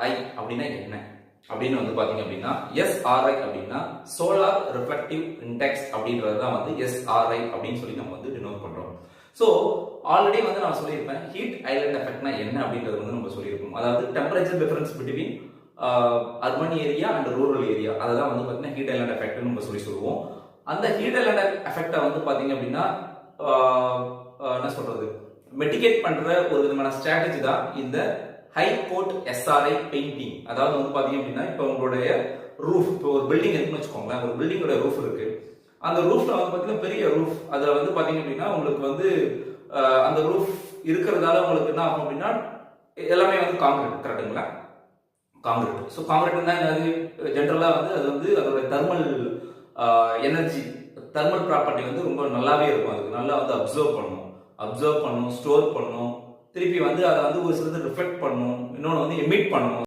ஐ அப்படின்னா என்ன அப்படின்னு வந்து பாத்தீங்க அப்படின்னா எஸ்ஆர்ஐ அப்படின்னா சோலார் ரிஃப்ளெக்டிவ் இண்டெக்ஸ் அப்படின்றது தான் வந்து எஸ்ஆர்ஐ அப்படின்னு சொல்லி நம்ம வந்து டினோட் பண்றோம். ஸோ ஆல்ரெடி வந்து நான் சொல்லியிருப்பேன் ஹீட் ஐலண்ட் எஃபெக்ட்னா என்ன அப்படின்றது வந்து நம்ம சொல்லியிருப்போம். அதாவது temperature difference between urban area and rural area அதை தான் வந்து பார்த்தீங்கன்னா ஹீட் ஐலண்ட் எஃபெக்ட்னு நம்ம சொல்லுவோம். அந்த ஹீட் ஐலண்ட் எஃபெக்டை வந்து பார்த்தீங்க அப்படின்னா என்ன சொல்றது மெட்டிகேட் பண்ற ஒரு விதமான ஸ்ட்ராட்டஜி தான் இந்த ஹை கோட் எஸ்ஆர்ஐ பெயிண்டிங். அதாவது வந்து பாத்தீங்க அப்படின்னா இப்போ உங்களுடைய ரூஃப், இப்போ ஒரு பில்டிங் இருக்குன்னு வச்சுக்கோங்களேன், ஒரு பில்டிங்கோட ரூஃப் இருக்கு. அந்த ரூஃப்ல வந்து பாத்தீங்கன்னா பெரிய ரூஃப், அதுல வந்து பாத்தீங்க அப்படின்னா உங்களுக்கு வந்து அந்த ரூஃப் இருக்கிறதால உங்களுக்கு என்ன ஆகும் அப்படின்னா எல்லாமே வந்து காங்கிரீட், கரெக்டுங்களா? காங்கிரீட். ஸோ காங்கிரீட்னா என்னது? ஜென்ரலா வந்து அது வந்து அதோட தெர்மல் எனர்ஜி, தெர்மல் ப்ராப்பர்ட்டி வந்து ரொம்ப நல்லாவே இருக்கும். அதுக்கு நல்லா வந்து அப்சர்வ் பண்ணும், ஸ்டோர் பண்ணும், திருப்பி வந்து அதை வந்து ஒரு சிலது ரிஃப்ளெக்ட் பண்ணும், இன்னொன்று வந்து எமிட் பண்ணும்.